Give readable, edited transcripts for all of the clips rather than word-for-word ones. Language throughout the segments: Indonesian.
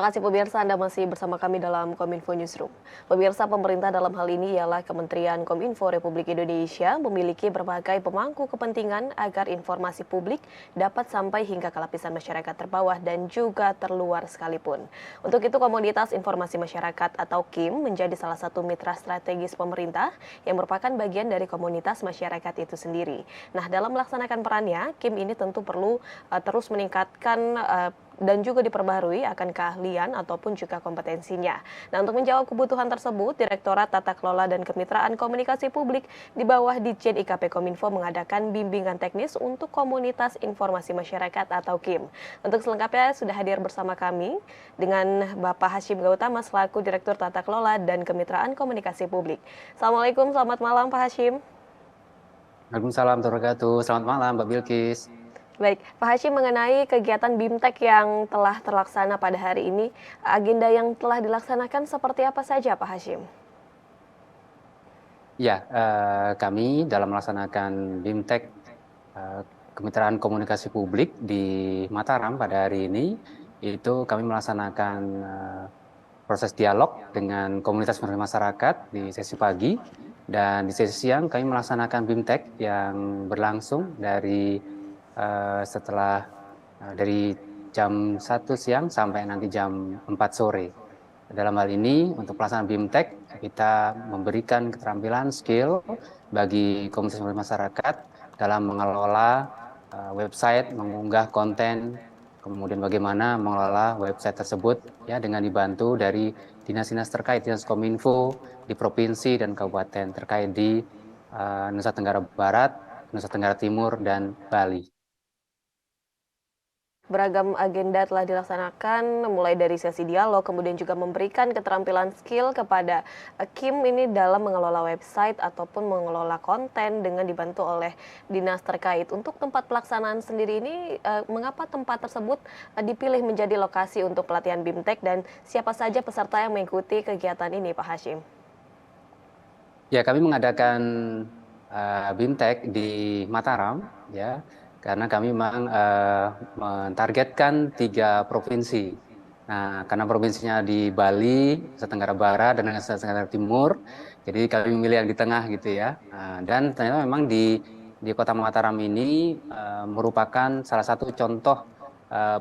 Terima kasih pemirsa, Anda masih bersama kami dalam Kominfo Newsroom. Pemirsa, pemerintah dalam hal ini ialah Kementerian Kominfo Republik Indonesia memiliki berbagai pemangku kepentingan agar informasi publik dapat sampai hingga ke lapisan masyarakat terbawah dan juga terluar sekalipun. Untuk itu, Komunitas Informasi Masyarakat atau KIM menjadi salah satu mitra strategis pemerintah yang merupakan bagian dari komunitas masyarakat itu sendiri. Nah, dalam melaksanakan perannya, KIM ini tentu perlu terus meningkatkan dan juga diperbaharui akan keahlian ataupun juga kompetensinya. Nah, untuk menjawab kebutuhan tersebut, Direktorat Tata Kelola dan Kemitraan Komunikasi Publik di bawah Ditjen IKP Kominfo mengadakan bimbingan teknis untuk Komunitas Informasi Masyarakat atau KIM. Untuk selengkapnya sudah hadir bersama kami dengan Bapak Hashim Gautama selaku Direktur Tata Kelola dan Kemitraan Komunikasi Publik. Assalamualaikum, selamat malam Pak Hashim. Waalaikumsalam warahmatullahi wabarakatuh. Selamat malam, Mbak Bilkis. Baik, Pak Hashim, mengenai kegiatan BIMTEK yang telah terlaksana pada hari ini, agenda yang telah dilaksanakan seperti apa saja Pak Hashim? Ya, kami dalam melaksanakan BIMTEK Kemitraan Komunikasi Publik di Mataram pada hari ini, itu kami melaksanakan proses dialog dengan komunitas masyarakat di sesi pagi, dan di sesi siang kami melaksanakan BIMTEK yang berlangsung dari jam 1 siang sampai nanti jam 4 sore. Dalam hal ini, untuk pelaksanaan BIMTEK, kita memberikan keterampilan skill bagi komunitas masyarakat dalam mengelola website, mengunggah konten, kemudian bagaimana mengelola website tersebut ya dengan dibantu dari dinas-dinas terkait, Dinas Kominfo di provinsi dan kabupaten terkait di Nusa Tenggara Barat, Nusa Tenggara Timur, dan Bali. Beragam agenda telah dilaksanakan, mulai dari sesi dialog, kemudian juga memberikan keterampilan skill kepada KIM ini dalam mengelola website ataupun mengelola konten dengan dibantu oleh dinas terkait. Untuk tempat pelaksanaan sendiri ini, mengapa tempat tersebut dipilih menjadi lokasi untuk pelatihan BIMTEK dan siapa saja peserta yang mengikuti kegiatan ini, Pak Hashim? Ya, kami mengadakan BIMTEK di Mataram, ya, karena kami memang mentargetkan 3 provinsi. Nah, karena provinsinya di Bali, Nusa Tenggara Barat, dan Nusa Tenggara Timur, jadi kami memilih yang di tengah gitu ya. Dan ternyata memang di Kota Mataram ini merupakan salah satu contoh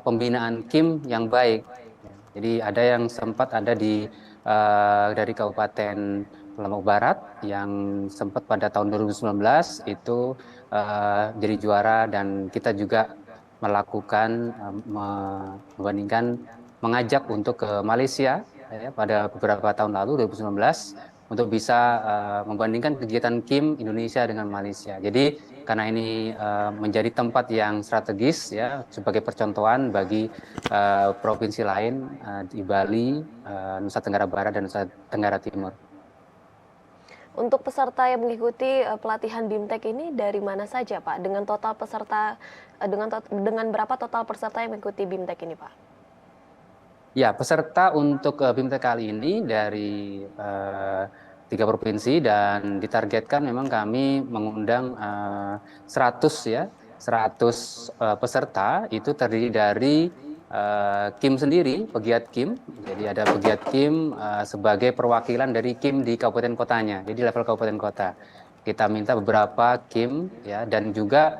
pembinaan KIM yang baik. Jadi ada yang sempat ada dari Kabupaten Lombok Barat yang sempat pada tahun 2019 itu jadi juara, dan kita juga melakukan membandingkan mengajak untuk ke Malaysia ya, pada beberapa tahun lalu 2019 untuk bisa membandingkan kegiatan KIM Indonesia dengan Malaysia. Jadi karena ini menjadi tempat yang strategis ya sebagai percontohan bagi provinsi lain di Bali, Nusa Tenggara Barat, dan Nusa Tenggara Timur. Untuk peserta yang mengikuti pelatihan BIMTEK ini dari mana saja, Pak? Dengan total peserta dengan berapa total peserta yang mengikuti BIMTEK ini, Pak? Ya, peserta untuk BIMTEK kali ini dari 3 provinsi, dan ditargetkan memang kami mengundang 100 ya, 100 peserta. Itu terdiri dari KIM sendiri, pegiat KIM. Jadi ada pegiat KIM sebagai perwakilan dari KIM di kabupaten kotanya. Jadi level kabupaten kota. Kita minta beberapa KIM ya, dan juga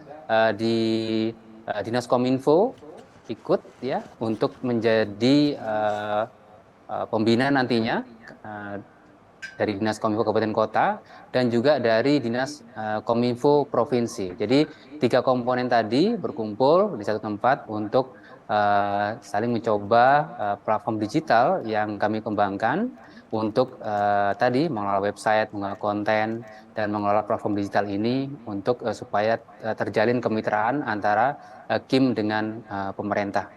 di Dinas Kominfo ikut ya untuk menjadi pembina nantinya dari Dinas Kominfo Kabupaten Kota dan juga dari Dinas Kominfo Provinsi. Jadi 3 komponen tadi berkumpul di satu tempat untuk saling mencoba platform digital yang kami kembangkan untuk tadi mengelola website, mengelola konten, dan mengelola platform digital ini untuk supaya terjalin kemitraan antara KIM dengan pemerintah.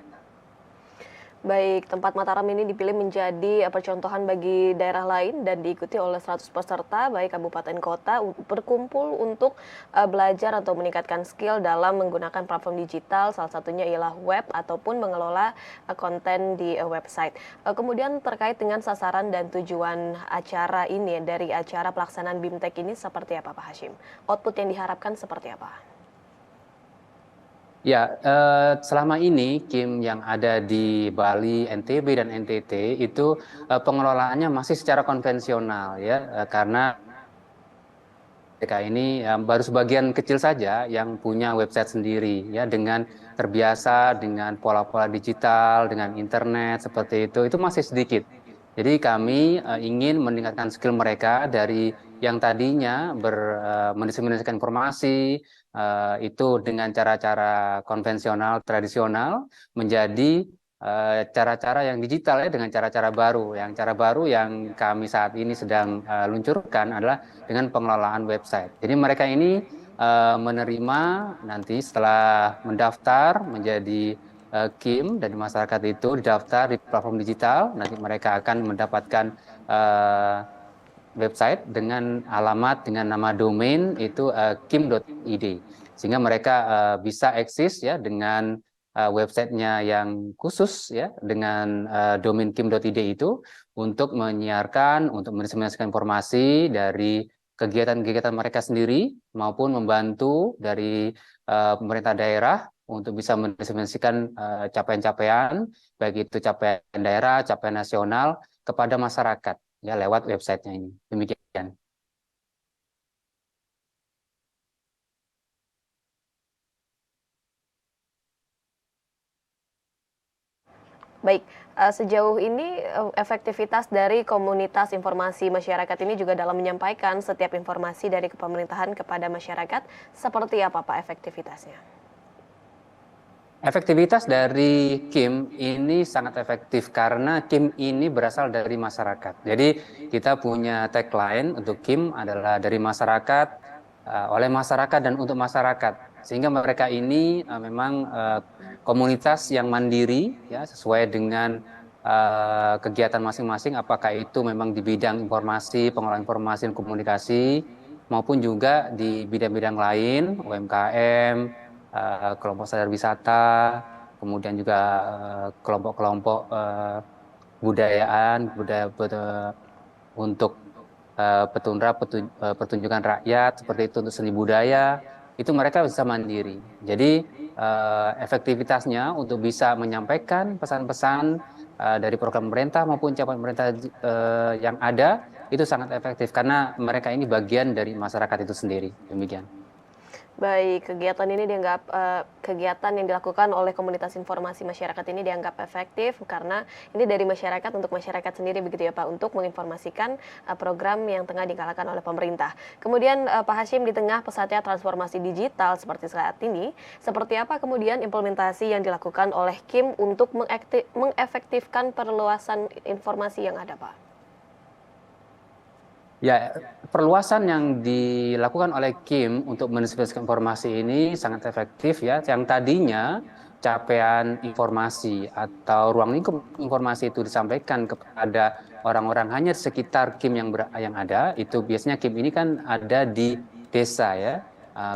Baik, tempat Mataram ini dipilih menjadi percontohan bagi daerah lain dan diikuti oleh 100 peserta, baik kabupaten kota, berkumpul untuk belajar atau meningkatkan skill dalam menggunakan platform digital, salah satunya ialah web ataupun mengelola konten di website. Kemudian terkait dengan sasaran dan tujuan acara ini, dari acara pelaksanaan BIMTEK ini seperti apa Pak Hashim? Output yang diharapkan seperti apa? Ya, selama ini Kim yang ada di Bali, NTB dan NTT itu pengelolaannya masih secara konvensional ya, karena mereka ini baru sebagian kecil saja yang punya website sendiri ya, dengan terbiasa dengan pola-pola digital, dengan internet seperti itu masih sedikit. Jadi kami ingin meningkatkan skill mereka dari yang tadinya mendiseminasikan informasi itu dengan cara-cara konvensional tradisional menjadi cara-cara yang digital ya, dengan cara-cara baru. Yang cara baru yang kami saat ini sedang luncurkan adalah dengan pengelolaan website. Jadi mereka ini menerima nanti setelah mendaftar menjadi KIM dari masyarakat itu, didaftar di platform digital, nanti mereka akan mendapatkan uh, website dengan alamat dengan nama domain itu kim.id, sehingga mereka bisa eksis ya dengan websitenya yang khusus ya dengan domain kim.id itu untuk menyiarkan, untuk mendiseminasikan informasi dari kegiatan-kegiatan mereka sendiri maupun membantu dari pemerintah daerah untuk bisa mendiseminasikan capaian-capaian, baik itu capaian daerah, capaian nasional kepada masyarakat ya lewat websitenya ini. Demikian. Baik, sejauh ini efektivitas dari komunitas informasi masyarakat ini juga dalam menyampaikan setiap informasi dari pemerintahan kepada masyarakat, seperti apa Pak efektivitasnya? Efektivitas dari Kim ini sangat efektif karena Kim ini berasal dari masyarakat. Jadi kita punya tagline untuk Kim adalah dari masyarakat, oleh masyarakat dan untuk masyarakat. Sehingga mereka ini memang komunitas yang mandiri ya sesuai dengan kegiatan masing-masing, apakah itu memang di bidang informasi, pengelolaan informasi dan komunikasi maupun juga di bidang-bidang lain, UMKM, kelompok sadar wisata, kemudian juga kelompok-kelompok budayaan, untuk pertunjukan rakyat, seperti itu untuk seni budaya, itu mereka bisa mandiri. Jadi efektivitasnya untuk bisa menyampaikan pesan-pesan dari program pemerintah maupun capaian pemerintah yang ada, itu sangat efektif karena mereka ini bagian dari masyarakat itu sendiri. Demikian. Baik, kegiatan ini dianggap kegiatan yang dilakukan oleh komunitas informasi masyarakat ini dianggap efektif karena ini dari masyarakat untuk masyarakat sendiri begitu ya Pak, untuk menginformasikan program yang tengah digalakan oleh pemerintah. Kemudian Pak Hashim, di tengah pesatnya transformasi digital seperti saat ini, seperti apa kemudian implementasi yang dilakukan oleh Kim untuk mengefektifkan perluasan informasi yang ada Pak? Ya, perluasan yang dilakukan oleh Kim untuk mendistribusikan informasi ini sangat efektif ya. Yang tadinya capaian informasi atau ruang lingkup informasi itu disampaikan kepada orang-orang hanya sekitar Kim yang ada, itu biasanya Kim ini kan ada di desa ya.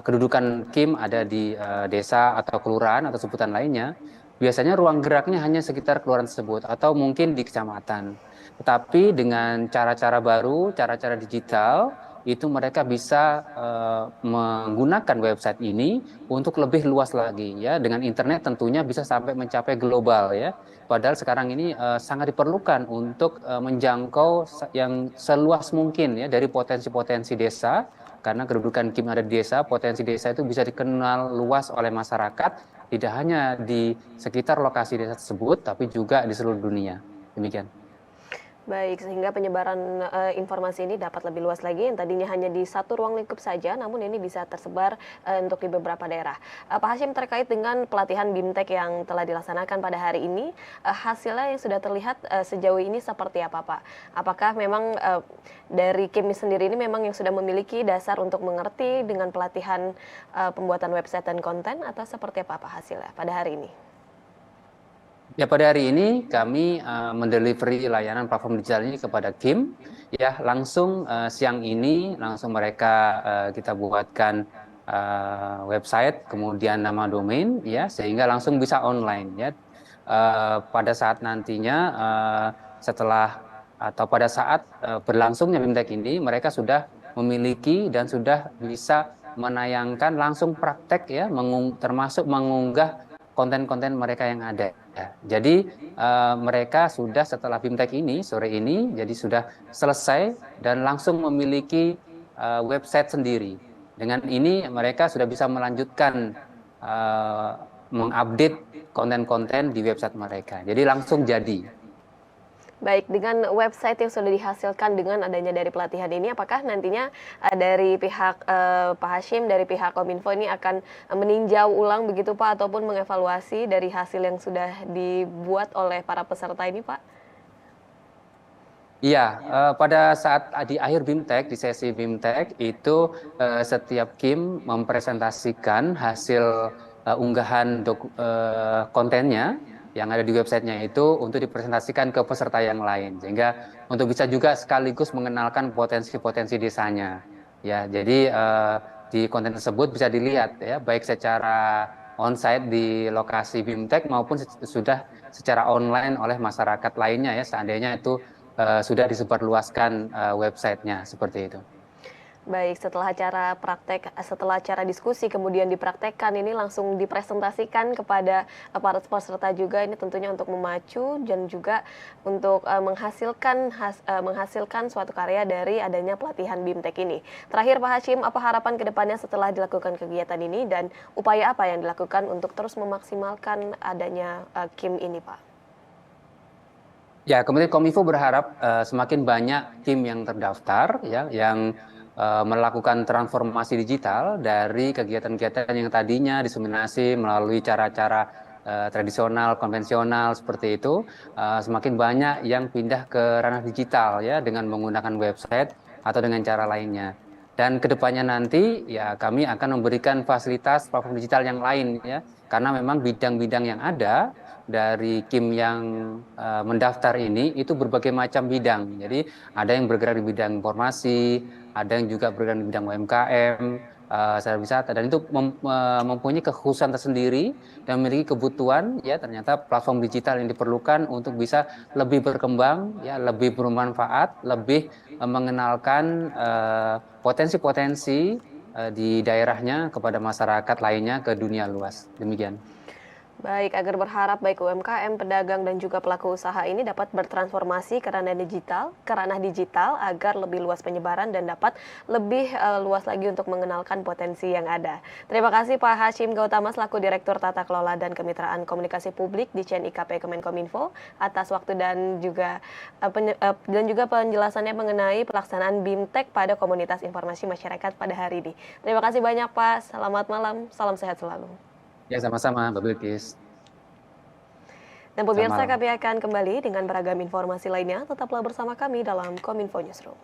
Kedudukan Kim ada di desa atau kelurahan atau sebutan lainnya. Biasanya ruang geraknya hanya sekitar kelurahan tersebut atau mungkin di kecamatan. Tetapi dengan cara-cara baru, cara-cara digital, itu mereka bisa menggunakan website ini untuk lebih luas lagi ya. Dengan internet tentunya bisa sampai mencapai global ya. Padahal sekarang ini sangat diperlukan untuk menjangkau yang seluas mungkin ya dari potensi-potensi desa. Karena kedudukan Kim ada di desa, potensi desa itu bisa dikenal luas oleh masyarakat, tidak hanya di sekitar lokasi desa tersebut, tapi juga di seluruh dunia. Demikian. Baik, sehingga penyebaran informasi ini dapat lebih luas lagi, yang tadinya hanya di satu ruang lingkup saja, namun ini bisa tersebar untuk di beberapa daerah. Pak Hashim, terkait dengan pelatihan BIMTEK yang telah dilaksanakan pada hari ini, hasilnya yang sudah terlihat sejauh ini seperti apa Pak? Apakah memang dari Kim sendiri ini memang yang sudah memiliki dasar untuk mengerti dengan pelatihan pembuatan website dan konten, atau seperti apa Pak hasilnya pada hari ini? Ya, pada hari ini kami mendelivery layanan platform digital ini kepada Kim. Ya, langsung siang ini langsung mereka kita buatkan website, kemudian nama domain, ya, sehingga langsung bisa online. Ya, pada saat nantinya setelah atau pada saat berlangsungnya BIMTEK ini, mereka sudah memiliki dan sudah bisa menayangkan langsung praktek ya, termasuk mengunggah konten-konten mereka yang ada. Jadi mereka sudah setelah BIMTEK ini sore ini, jadi sudah selesai dan langsung memiliki website sendiri. Dengan ini mereka sudah bisa melanjutkan mengupdate konten-konten di website mereka. Jadi langsung jadi. Baik, dengan website yang sudah dihasilkan dengan adanya dari pelatihan ini, apakah nantinya dari pihak Pak Hashim, dari pihak Kominfo ini akan meninjau ulang begitu Pak, ataupun mengevaluasi dari hasil yang sudah dibuat oleh para peserta ini Pak? Iya, pada saat di akhir BIMTEK, di sesi BIMTEK itu setiap KIM mempresentasikan hasil unggahan kontennya yang ada di websitenya itu untuk dipresentasikan ke peserta yang lain, sehingga untuk bisa juga sekaligus mengenalkan potensi-potensi desanya. Ya, jadi di konten tersebut bisa dilihat ya, baik secara onsite di lokasi BIMTEK maupun sudah secara online oleh masyarakat lainnya ya, seandainya itu sudah disebarluaskan websitenya seperti itu. Baik, setelah acara diskusi kemudian dipraktekkan, ini langsung dipresentasikan kepada para peserta juga, ini tentunya untuk memacu dan juga untuk menghasilkan suatu karya dari adanya pelatihan BIMTEK ini. Terakhir Pak Hashim, apa harapan kedepannya setelah dilakukan kegiatan ini dan upaya apa yang dilakukan untuk terus memaksimalkan adanya KIM ini Pak? Ya, kemudian Kominfo berharap semakin banyak tim yang terdaftar, ya, yang melakukan transformasi digital dari kegiatan-kegiatan yang tadinya diseminasi melalui cara-cara tradisional, konvensional seperti itu, semakin banyak yang pindah ke ranah digital, ya, dengan menggunakan website atau dengan cara lainnya. Dan kedepannya nanti, ya, kami akan memberikan fasilitas platform digital yang lain, ya, karena memang bidang-bidang yang ada dari KIM yang mendaftar ini itu berbagai macam bidang. Jadi ada yang bergerak di bidang informasi, ada yang juga bergerak di bidang UMKM, secara wisata, dan itu mempunyai kekhususan tersendiri dan memiliki kebutuhan, ya, ternyata platform digital yang diperlukan untuk bisa lebih berkembang, ya, lebih bermanfaat, lebih mengenalkan potensi-potensi di daerahnya kepada masyarakat lainnya ke dunia luas. Demikian. Baik, agar berharap baik UMKM, pedagang, dan juga pelaku usaha ini dapat bertransformasi ke ranah digital agar lebih luas penyebaran dan dapat lebih luas lagi untuk mengenalkan potensi yang ada. Terima kasih Pak Hashim Gautama selaku Direktur Tata Kelola dan Kemitraan Komunikasi Publik di CNIKP Kemenkominfo atas waktu dan juga penjelasannya mengenai pelaksanaan BIMTEK pada komunitas informasi masyarakat pada hari ini. Terima kasih banyak Pak, selamat malam, salam sehat selalu. Ya, sama-sama, Mbak Bilkis. Dan pemirsa, kami akan kembali dengan beragam informasi lainnya. Tetaplah bersama kami dalam Kominfo Newsroom.